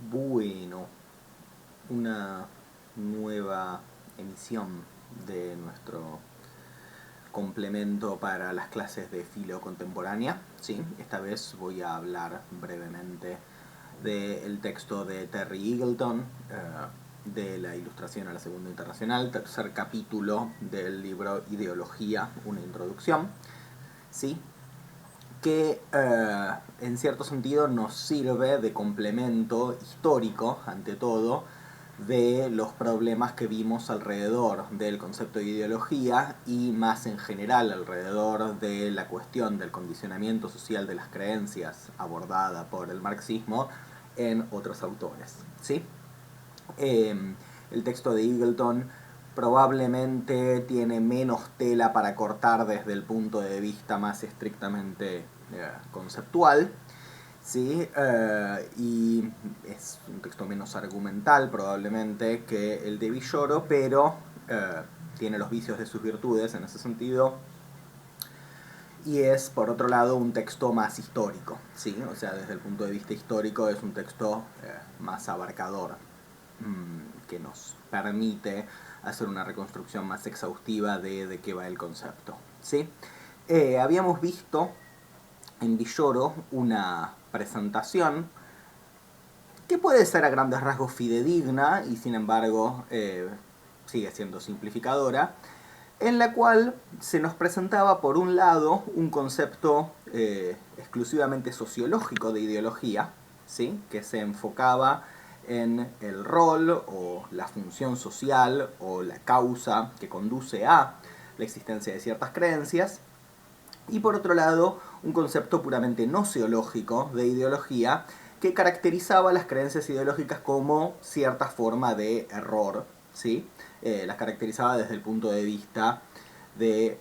Bueno, una nueva emisión de nuestro complemento para las clases de filo contemporánea. ¿Sí? Esta vez voy a hablar brevemente del texto de Terry Eagleton, de la Ilustración a la Segunda Internacional, tercer capítulo del libro Ideología, una introducción, ¿sí? Que en cierto sentido nos sirve de complemento histórico, ante todo, de los problemas que vimos alrededor del concepto de ideología y más en general alrededor de la cuestión del condicionamiento social de las creencias abordada por el marxismo en otros autores, ¿sí? El texto de Eagleton probablemente tiene menos tela para cortar desde el punto de vista más estrictamente conceptual, ¿sí? Y es un texto menos argumental probablemente que el de Villoro, pero tiene los vicios de sus virtudes en ese sentido. Y es, por otro lado, un texto más histórico, ¿sí? O sea, desde el punto de vista histórico es un texto más abarcador, que nos permite hacer una reconstrucción más exhaustiva de qué va el concepto, ¿sí? Habíamos visto en Villoro una presentación que puede ser a grandes rasgos fidedigna y sin embargo sigue siendo simplificadora, en la cual se nos presentaba por un lado un concepto exclusivamente sociológico de ideología, ¿sí? Que se enfocaba en el rol o la función social o la causa que conduce a la existencia de ciertas creencias, y por otro lado un concepto puramente noceológico de ideología que caracterizaba las creencias ideológicas como cierta forma de error, ¿sí? Las caracterizaba desde el punto de vista de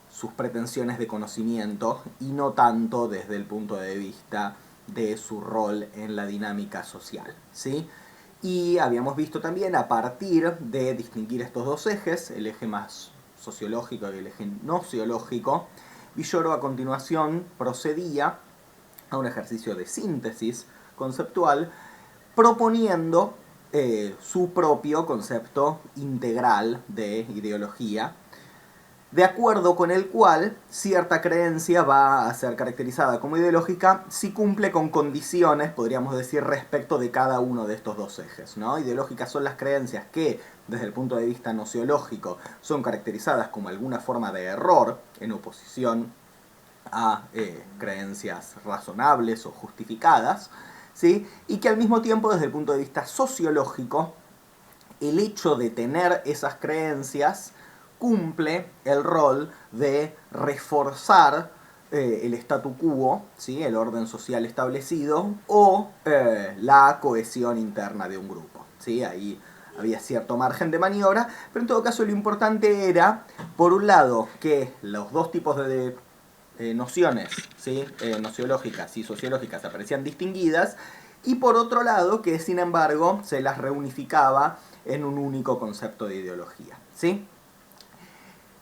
sus pretensiones de conocimiento y no tanto desde el punto de vista de su rol en la dinámica social, ¿sí? Y habíamos visto también, a partir de distinguir estos dos ejes, el eje más sociológico y el eje noceológico, Villoro a continuación procedía a un ejercicio de síntesis conceptual proponiendo su propio concepto integral de ideología, de acuerdo con el cual cierta creencia va a ser caracterizada como ideológica si cumple con condiciones, podríamos decir, respecto de cada uno de estos dos ejes, ¿no? Ideológicas son las creencias que, desde el punto de vista noceológico, son caracterizadas como alguna forma de error en oposición a creencias razonables o justificadas, ¿sí? Y que al mismo tiempo, desde el punto de vista sociológico, el hecho de tener esas creencias cumple el rol de reforzar el statu quo, ¿sí? El orden social establecido, o la cohesión interna de un grupo, ¿sí? Ahí había cierto margen de maniobra, pero en todo caso lo importante era, por un lado, que los dos tipos de nociones, ¿sí? Nociológicas y sociológicas aparecían distinguidas, y por otro lado que sin embargo se las reunificaba en un único concepto de ideología, ¿sí?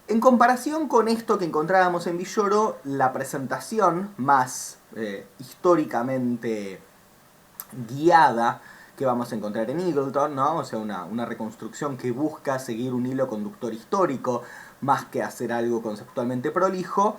En comparación con esto que encontrábamos en Villoro, la presentación más históricamente guiada que vamos a encontrar en Eagleton, ¿no? O sea, una reconstrucción que busca seguir un hilo conductor histórico más que hacer algo conceptualmente prolijo,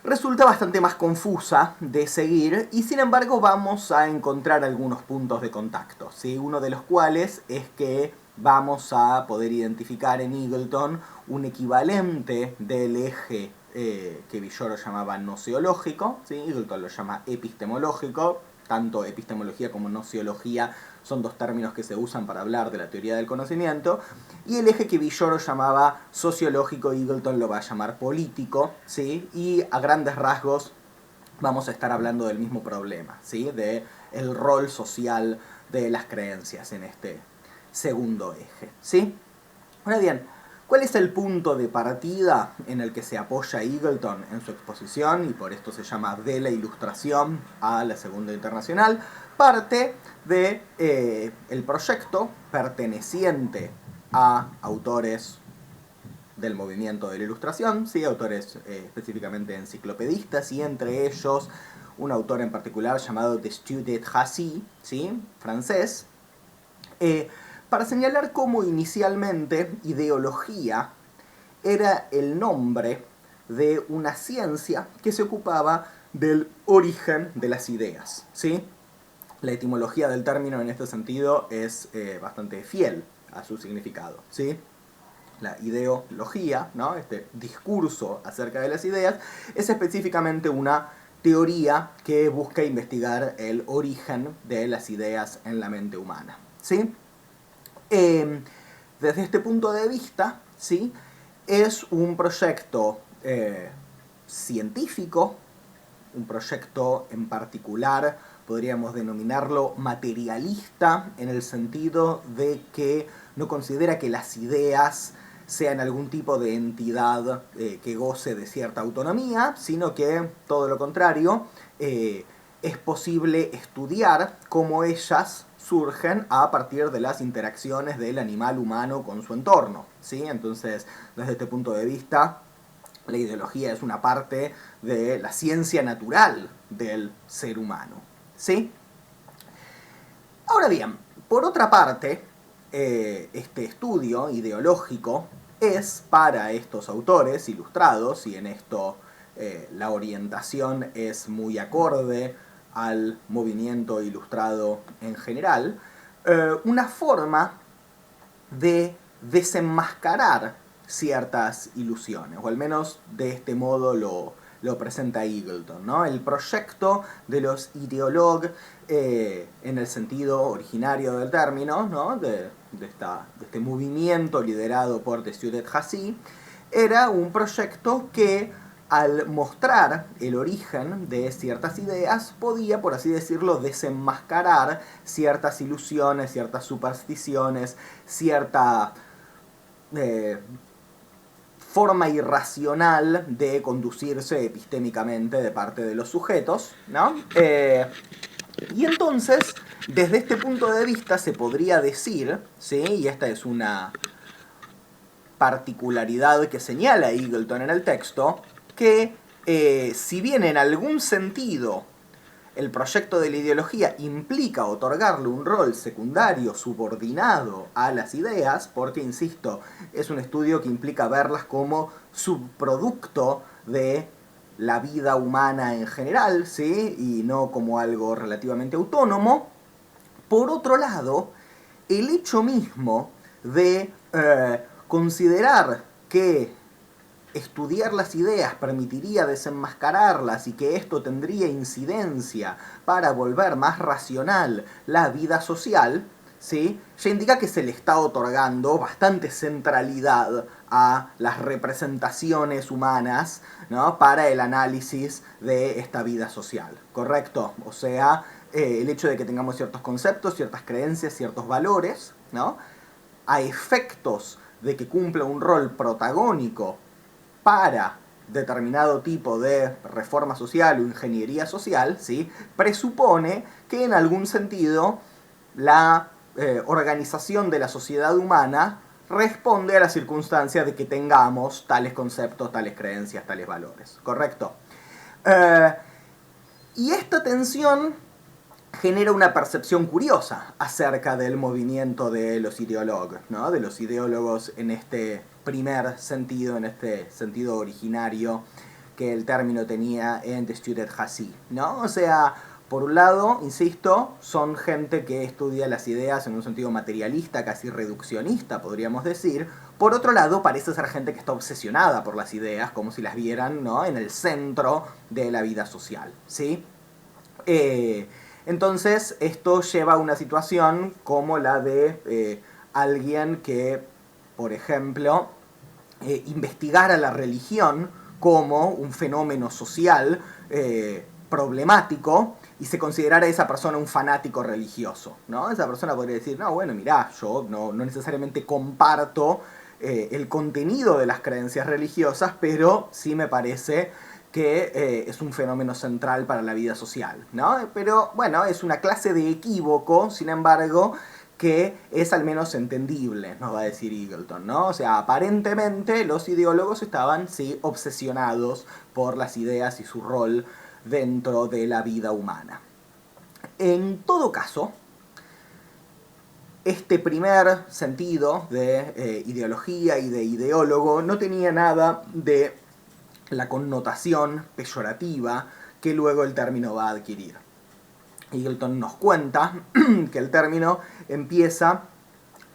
resulta bastante más confusa de seguir, y sin embargo vamos a encontrar algunos puntos de contacto, ¿sí? Uno de los cuales es que vamos a poder identificar en Eagleton un equivalente del eje que Villoro llamaba noceológico, ¿sí? Eagleton lo llama epistemológico. Tanto epistemología como nociología son dos términos que se usan para hablar de la teoría del conocimiento, y el eje que Villoro llamaba sociológico, Eagleton lo va a llamar político, ¿sí? Y a grandes rasgos vamos a estar hablando del mismo problema, ¿sí? De el rol social de las creencias en este segundo eje, ¿sí? Ahora bien, ¿cuál es el punto de partida en el que se apoya Eagleton en su exposición? Y por esto se llama De la Ilustración a la Segunda Internacional. Parte de el proyecto perteneciente a autores del movimiento de la Ilustración, ¿sí? Autores específicamente enciclopedistas, y entre ellos un autor en particular llamado Destutt-Hassy, ¿sí? Francés, para señalar cómo inicialmente ideología era el nombre de una ciencia que se ocupaba del origen de las ideas, ¿sí? La etimología del término en este sentido es bastante fiel a su significado, ¿sí? La ideología, ¿no? Este discurso acerca de las ideas, es específicamente una teoría que busca investigar el origen de las ideas en la mente humana, ¿sí? Desde este punto de vista, ¿sí? Es un proyecto científico, un proyecto en particular, podríamos denominarlo materialista, en el sentido de que no considera que las ideas sean algún tipo de entidad que goce de cierta autonomía, sino que, todo lo contrario, es posible estudiar cómo ellas surgen a partir de las interacciones del animal humano con su entorno, ¿sí? Entonces, desde este punto de vista, la ideología es una parte de la ciencia natural del ser humano, ¿sí? Ahora bien, por otra parte, este estudio ideológico es para estos autores ilustrados, y en esto la orientación es muy acorde al movimiento ilustrado en general, una forma de desenmascarar ciertas ilusiones, o al menos de este modo lo presenta Eagleton, ¿no? El proyecto de los ideólogos, en el sentido originario del término, ¿no? de este movimiento liderado por Destutt-Hassy, era un proyecto que, al mostrar el origen de ciertas ideas, podía, por así decirlo, desenmascarar ciertas ilusiones, ciertas supersticiones, cierta forma irracional de conducirse epistémicamente de parte de los sujetos, ¿no? Y entonces, desde este punto de vista se podría decir, ¿sí? Y esta es una particularidad que señala Eagleton en el texto, que si bien en algún sentido el proyecto de la ideología implica otorgarle un rol secundario subordinado a las ideas, porque, insisto, es un estudio que implica verlas como subproducto de la vida humana en general, ¿sí? Y no como algo relativamente autónomo. Por otro lado, el hecho mismo de considerar que estudiar las ideas permitiría desenmascararlas y que esto tendría incidencia para volver más racional la vida social, ¿sí? Ya indica que se le está otorgando bastante centralidad a las representaciones humanas, ¿no? Para el análisis de esta vida social, ¿correcto? O sea, el hecho de que tengamos ciertos conceptos, ciertas creencias, ciertos valores, ¿no? A efectos de que cumpla un rol protagónico para determinado tipo de reforma social o ingeniería social, ¿sí? Presupone que en algún sentido la organización de la sociedad humana responde a la circunstancia de que tengamos tales conceptos, tales creencias, tales valores, ¿correcto? Y esta tensión genera una percepción curiosa acerca del movimiento de los ideólogos, ¿no? De los ideólogos en este primer sentido, en este sentido originario que el término tenía en Destutt-Hassy, ¿no? O sea, por un lado, insisto, son gente que estudia las ideas en un sentido materialista, casi reduccionista, podríamos decir. Por otro lado, parece ser gente que está obsesionada por las ideas, como si las vieran, ¿no? En el centro de la vida social, ¿sí? Entonces, esto lleva a una situación como la de alguien que, por ejemplo, investigara la religión como un fenómeno social problemático y se considerara a esa persona un fanático religioso, ¿no? Esa persona podría decir, no, bueno, mirá, yo no necesariamente comparto el contenido de las creencias religiosas, pero sí me parece que es un fenómeno central para la vida social, ¿no? Pero, bueno, es una clase de equívoco, sin embargo, que es al menos entendible, nos va a decir Eagleton, ¿no? O sea, aparentemente los ideólogos estaban, sí, obsesionados por las ideas y su rol dentro de la vida humana. En todo caso, este primer sentido de ideología y de ideólogo no tenía nada de la connotación peyorativa que luego el término va a adquirir. Eagleton nos cuenta que el término empieza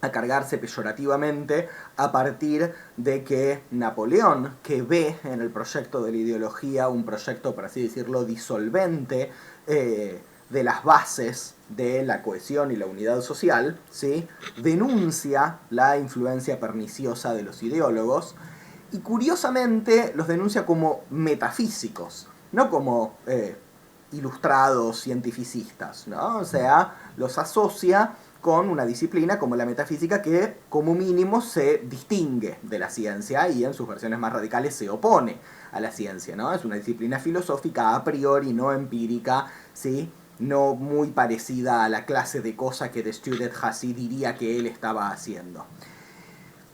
a cargarse peyorativamente a partir de que Napoleón, que ve en el proyecto de la ideología un proyecto, por así decirlo, disolvente de las bases de la cohesión y la unidad social, ¿sí?, denuncia la influencia perniciosa de los ideólogos y curiosamente los denuncia como metafísicos, no como ilustrados cientificistas, ¿no? O sea, los asocia con una disciplina como la metafísica que como mínimo se distingue de la ciencia y en sus versiones más radicales se opone a la ciencia, ¿no? Es una disciplina filosófica a priori no empírica, ¿sí?, no muy parecida a la clase de cosa que de Student-Hussey diría que él estaba haciendo.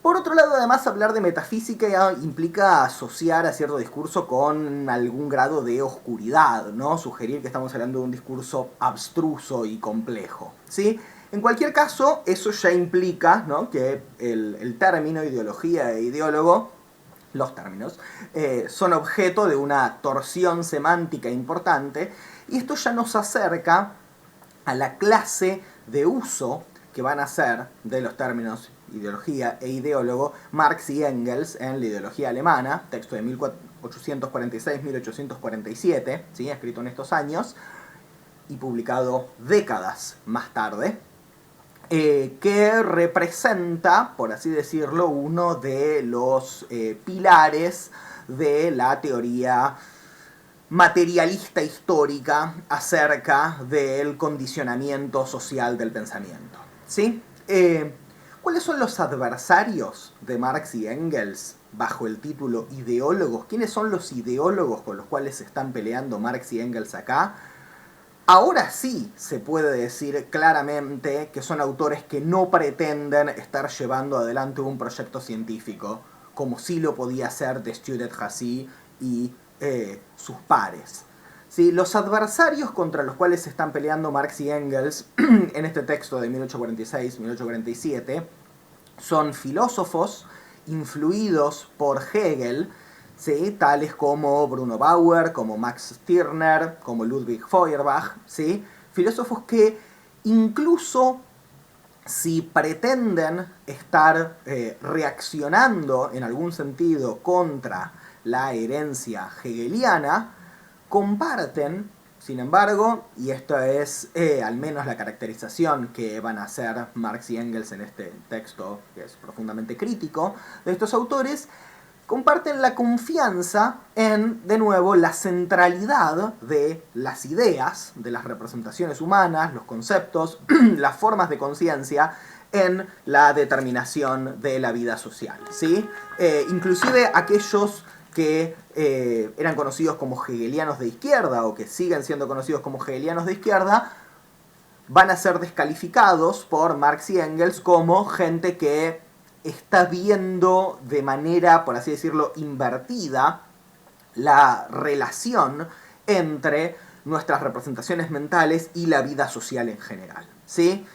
Por otro lado, además, hablar de metafísica implica asociar a cierto discurso con algún grado de oscuridad, ¿no? Sugerir que estamos hablando de un discurso abstruso y complejo, ¿sí? En cualquier caso, eso ya implica, ¿no?, que el término ideología e ideólogo, los términos, son objeto de una torsión semántica importante, y esto ya nos acerca a la clase de uso que van a hacer de los términos ideología e ideólogo Marx y Engels en la ideología alemana, texto de 1846-1847, ¿sí?, escrito en estos años y publicado décadas más tarde, que representa, por así decirlo, uno de los pilares de la teoría materialista histórica acerca del condicionamiento social del pensamiento, ¿sí? ¿Cuáles son los adversarios de Marx y Engels bajo el título ideólogos? ¿Quiénes son los ideólogos con los cuales se están peleando Marx y Engels acá? Ahora sí se puede decir claramente que son autores que no pretenden estar llevando adelante un proyecto científico, como sí lo podía hacer de Student-Hussey y sus pares. ¿Sí? Los adversarios contra los cuales se están peleando Marx y Engels en este texto de 1846-1847 son filósofos influidos por Hegel, ¿sí?, tales como Bruno Bauer, como Max Stirner, como Ludwig Feuerbach, ¿sí?, filósofos que incluso si pretenden estar reaccionando en algún sentido contra la herencia hegeliana, comparten, sin embargo, y esta es al menos la caracterización que van a hacer Marx y Engels en este texto, que es profundamente crítico, de estos autores, comparten la confianza en, de nuevo, la centralidad de las ideas, de las representaciones humanas, los conceptos, las formas de conciencia en la determinación de la vida social, ¿sí? Inclusive aquellos que eran conocidos como hegelianos de izquierda o que siguen siendo conocidos como hegelianos de izquierda van a ser descalificados por Marx y Engels como gente que está viendo de manera, por así decirlo, invertida la relación entre nuestras representaciones mentales y la vida social en general, ¿sí?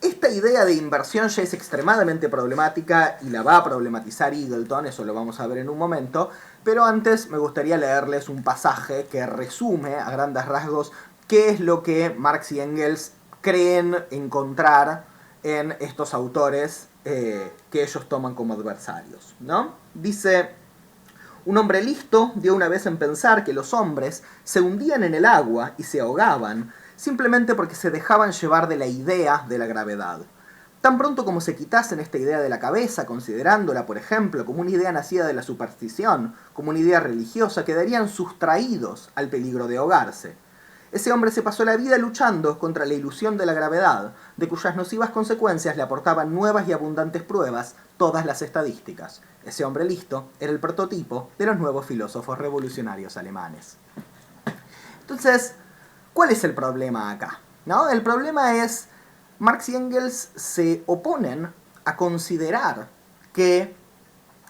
Esta idea de inversión ya es extremadamente problemática y la va a problematizar Eagleton, eso lo vamos a ver en un momento, pero antes me gustaría leerles un pasaje que resume a grandes rasgos qué es lo que Marx y Engels creen encontrar en estos autores que ellos toman como adversarios, ¿no? Dice: un hombre listo dio una vez en pensar que los hombres se hundían en el agua y se ahogaban simplemente porque se dejaban llevar de la idea de la gravedad. Tan pronto como se quitasen esta idea de la cabeza, considerándola, por ejemplo, como una idea nacida de la superstición, como una idea religiosa, quedarían sustraídos al peligro de ahogarse. Ese hombre se pasó la vida luchando contra la ilusión de la gravedad, de cuyas nocivas consecuencias le aportaban nuevas y abundantes pruebas todas las estadísticas. Ese hombre listo era el prototipo de los nuevos filósofos revolucionarios alemanes. Entonces, ¿cuál es el problema acá? ¿No? El problema es, Marx y Engels se oponen a considerar que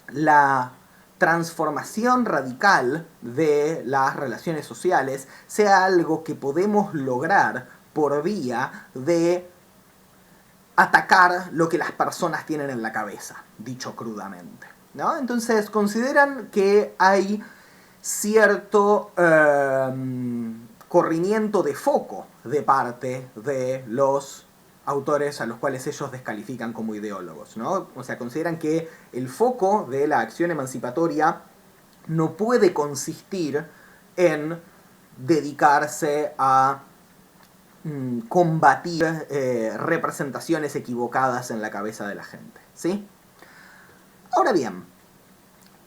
la transformación radical de las relaciones sociales sea algo que podemos lograr por vía de atacar lo que las personas tienen en la cabeza, dicho crudamente, ¿no? Entonces consideran que hay cierto corrimiento de foco de parte de los autores a los cuales ellos descalifican como ideólogos, ¿no? O sea, consideran que el foco de la acción emancipatoria no puede consistir en dedicarse a combatir representaciones equivocadas en la cabeza de la gente, ¿sí? Ahora bien,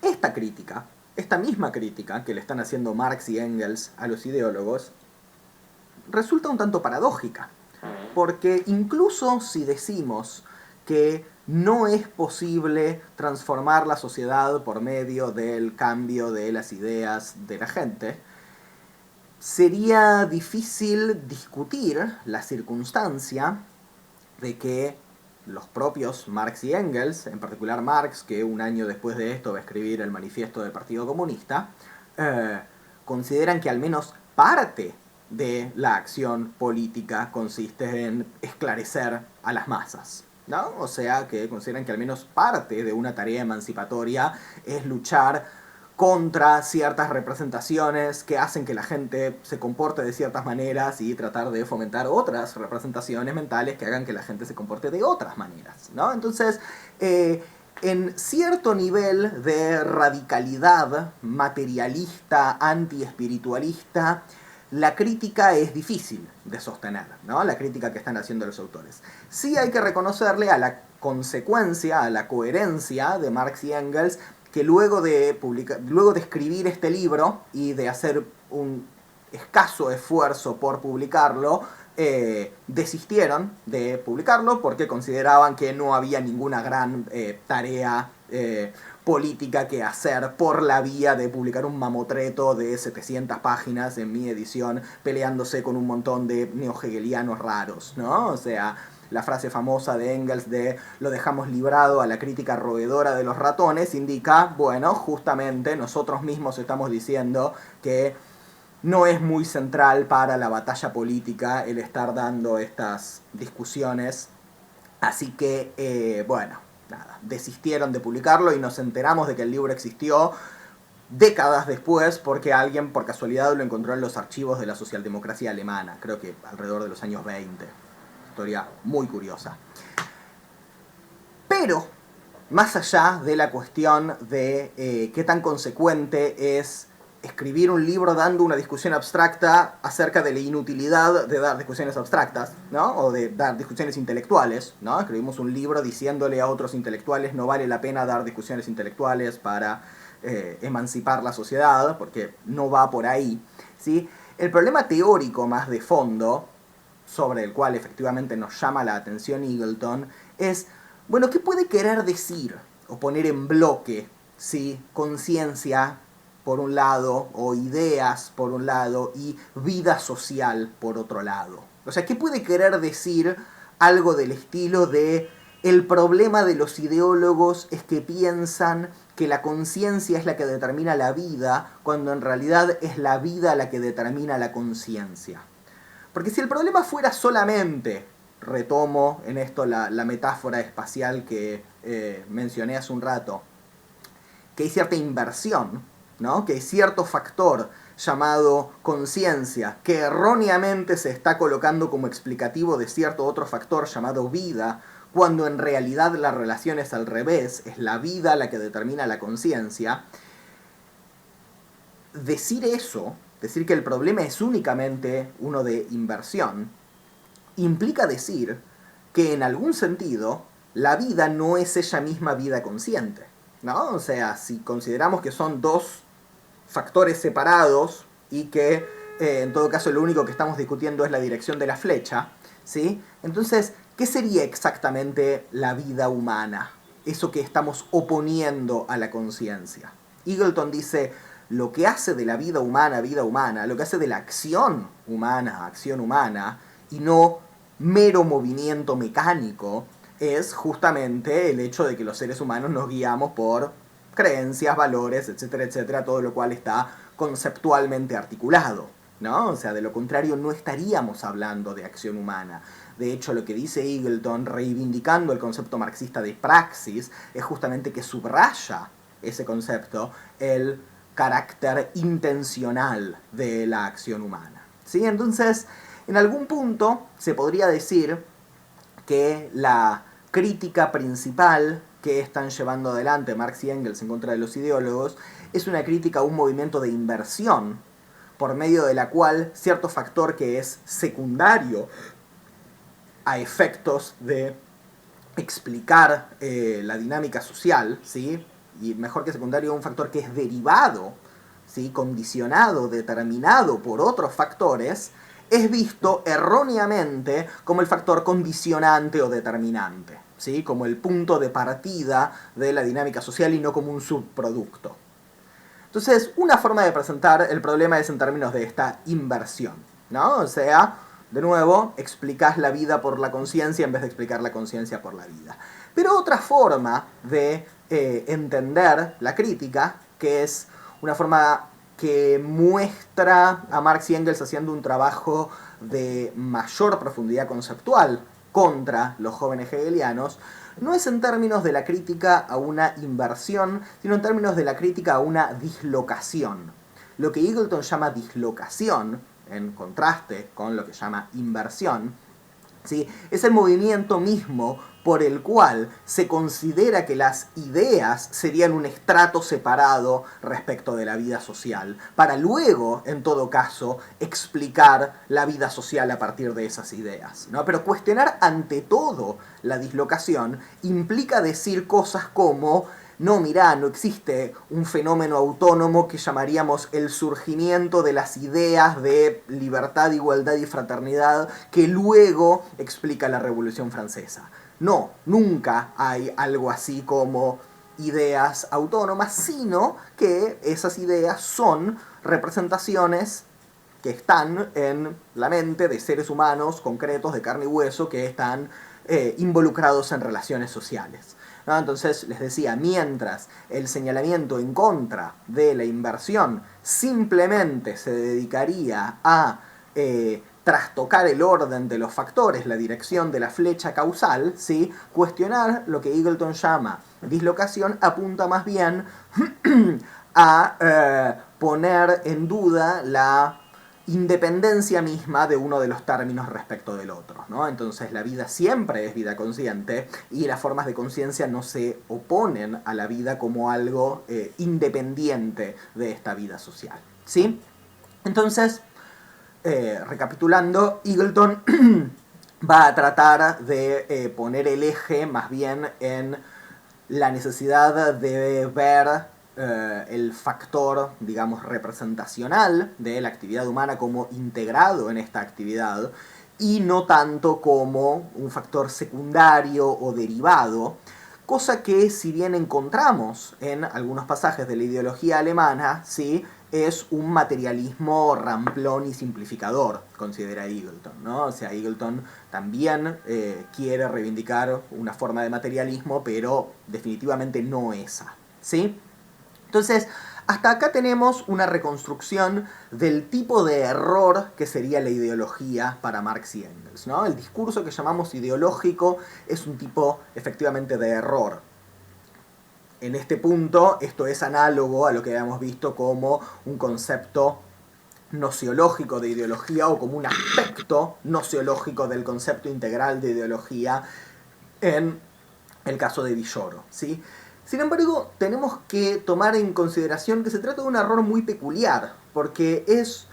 esta misma crítica que le están haciendo Marx y Engels a los ideólogos, resulta un tanto paradójica, porque incluso si decimos que no es posible transformar la sociedad por medio del cambio de las ideas de la gente, sería difícil discutir la circunstancia de que los propios Marx y Engels, en particular Marx, que un año después de esto va a escribir el manifiesto del Partido Comunista, consideran que al menos parte de la acción política consiste en esclarecer a las masas, ¿no? O sea, que consideran que al menos parte de una tarea emancipatoria es luchar contra ciertas representaciones que hacen que la gente se comporte de ciertas maneras y tratar de fomentar otras representaciones mentales que hagan que la gente se comporte de otras maneras, ¿no? Entonces, en cierto nivel de radicalidad materialista, anti-espiritualista, la crítica es difícil de sostener, ¿no? La crítica que están haciendo los autores. Sí hay que reconocerle a la consecuencia, a la coherencia de Marx y Engels, que luego de escribir este libro y de hacer un escaso esfuerzo por publicarlo, desistieron de publicarlo porque consideraban que no había ninguna gran tarea política que hacer por la vía de publicar un mamotreto de 700 páginas en mi edición peleándose con un montón de neohegelianos raros, ¿no? O sea, la frase famosa de Engels de lo dejamos librado a la crítica roedora de los ratones indica, bueno, justamente nosotros mismos estamos diciendo que no es muy central para la batalla política el estar dando estas discusiones, así que, bueno, nada, desistieron de publicarlo y nos enteramos de que el libro existió décadas después porque alguien por casualidad lo encontró en los archivos de la socialdemocracia alemana, creo que alrededor de los años 20. Historia muy curiosa. Pero, más allá de la cuestión de qué tan consecuente es escribir un libro dando una discusión abstracta acerca de la inutilidad de dar discusiones abstractas, ¿no? O de dar discusiones intelectuales, ¿no? Escribimos un libro diciéndole a otros intelectuales no vale la pena dar discusiones intelectuales para emancipar la sociedad, porque no va por ahí, ¿sí? El problema teórico más de fondo, sobre el cual efectivamente nos llama la atención Eagleton, es, bueno, ¿qué puede querer decir o poner en bloque, ¿sí? Conciencia por un lado, o ideas por un lado, y vida social por otro lado? O sea, ¿qué puede querer decir algo del estilo de el problema de los ideólogos es que piensan que la conciencia es la que determina la vida, cuando en realidad es la vida la que determina la conciencia? Porque si el problema fuera solamente, retomo en esto la metáfora espacial que mencioné hace un rato, que hay cierta inversión, ¿no? Que hay cierto factor llamado conciencia, que erróneamente se está colocando como explicativo de cierto otro factor llamado vida, cuando en realidad la relación es al revés, es la vida la que determina la conciencia. Decir eso, decir que el problema es únicamente uno de inversión, implica decir que en algún sentido la vida no es ella misma vida consciente, ¿no? O sea, si consideramos que son dos factores separados y que en todo caso lo único que estamos discutiendo es la dirección de la flecha, ¿sí? Entonces, ¿qué sería exactamente la vida humana? Eso que estamos oponiendo a la conciencia. Eagleton dice, lo que hace de la vida humana, lo que hace de la acción humana, y no mero movimiento mecánico, es justamente el hecho de que los seres humanos nos guiamos por creencias, valores, etcétera, etcétera, todo lo cual está conceptualmente articulado, ¿no? O sea, de lo contrario no estaríamos hablando de acción humana. De hecho, lo que dice Eagleton, reivindicando el concepto marxista de praxis, es justamente que subraya ese concepto, el carácter intencional de la acción humana, ¿sí? Entonces, en algún punto se podría decir que la crítica principal que están llevando adelante Marx y Engels en contra de los ideólogos es una crítica a un movimiento de inversión por medio de la cual cierto factor que es secundario a efectos de explicar la dinámica social, ¿sí? Y mejor que secundario, un factor que es derivado, ¿sí? Condicionado, determinado por otros factores, es visto erróneamente como el factor condicionante o determinante, ¿sí? Como el punto de partida de la dinámica social y no como un subproducto. Entonces, una forma de presentar el problema es en términos de esta inversión, ¿no? O sea, de nuevo, explicás la vida por la conciencia en vez de explicar la conciencia por la vida. Pero otra forma de entender la crítica, que es una forma que muestra a Marx y Engels haciendo un trabajo de mayor profundidad conceptual contra los jóvenes hegelianos, no es en términos de la crítica a una inversión, sino en términos de la crítica a una dislocación. Lo que Eagleton llama dislocación, en contraste con lo que llama inversión, ¿sí? Es el movimiento mismo por el cual se considera que las ideas serían un estrato separado respecto de la vida social, para luego, en todo caso, explicar la vida social a partir de esas ideas, ¿no? Pero cuestionar ante todo la dislocación implica decir cosas como: no, mirá, no existe un fenómeno autónomo que llamaríamos el surgimiento de las ideas de libertad, igualdad y fraternidad que luego explica la Revolución Francesa. No, nunca hay algo así como ideas autónomas, sino que esas ideas son representaciones que están en la mente de seres humanos concretos, de carne y hueso, que están involucrados en relaciones sociales, ¿no? Entonces, les decía, mientras el señalamiento en contra de la inversión simplemente se dedicaría a trastocar el orden de los factores, la dirección de la flecha causal, ¿sí? Cuestionar lo que Eagleton llama dislocación apunta más bien a poner en duda la independencia misma de uno de los términos respecto del otro, ¿no? Entonces la vida siempre es vida consciente y las formas de conciencia no se oponen a la vida como algo independiente de esta vida social, ¿sí? Entonces, recapitulando, Eagleton va a tratar de poner el eje más bien en la necesidad de ver el factor, digamos, representacional de la actividad humana como integrado en esta actividad y no tanto como un factor secundario o derivado, cosa que, si bien encontramos en algunos pasajes de la ideología alemana, ¿sí?, es un materialismo ramplón y simplificador, considera Eagleton, ¿no? O sea, Eagleton también quiere reivindicar una forma de materialismo, pero definitivamente no esa, ¿sí? Entonces, hasta acá tenemos una reconstrucción del tipo de error que sería la ideología para Marx y Engels, ¿no? El discurso que llamamos ideológico es un tipo, efectivamente, de error. En este punto, esto es análogo a lo que habíamos visto como un concepto nociológico de ideología o como un aspecto nociológico del concepto integral de ideología en el caso de Villoro, ¿sí? Sin embargo, tenemos que tomar en consideración que se trata de un error muy peculiar, porque es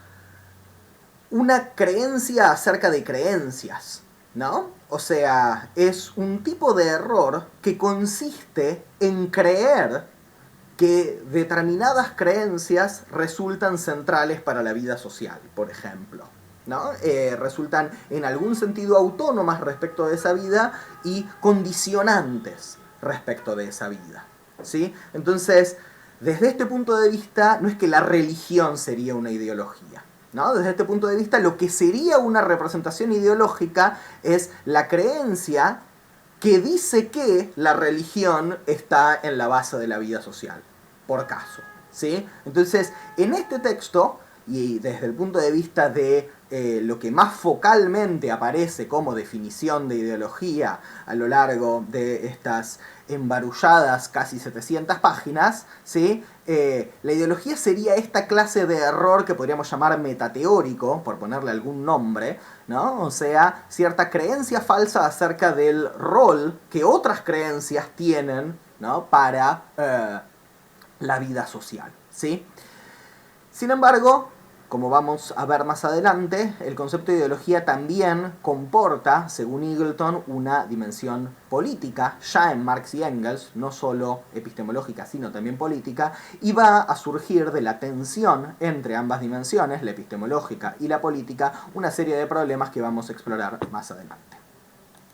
una creencia acerca de creencias, ¿no? O sea, es un tipo de error que consiste en creer que determinadas creencias resultan centrales para la vida social, por ejemplo, ¿no? Resultan en algún sentido autónomas respecto de esa vida y condicionantes respecto de esa vida, ¿sí? Entonces, desde este punto de vista, no es que la religión sería una ideología, ¿no? Desde este punto de vista, lo que sería una representación ideológica es la creencia que dice que la religión está en la base de la vida social. por caso, ¿sí? Entonces, en este texto, y desde el punto de vista de lo que más focalmente aparece como definición de ideología a lo largo de estas embarulladas casi 700 páginas, ¿sí? La ideología sería esta clase de error que podríamos llamar metateórico, por ponerle algún nombre, ¿no? O sea, cierta creencia falsa acerca del rol que otras creencias tienen, ¿no? Para la vida social, ¿sí? Sin embargo, como vamos a ver más adelante, el concepto de ideología también comporta, según Eagleton, una dimensión política, ya en Marx y Engels, no solo epistemológica, sino también política, y va a surgir de la tensión entre ambas dimensiones, la epistemológica y la política, una serie de problemas que vamos a explorar más adelante.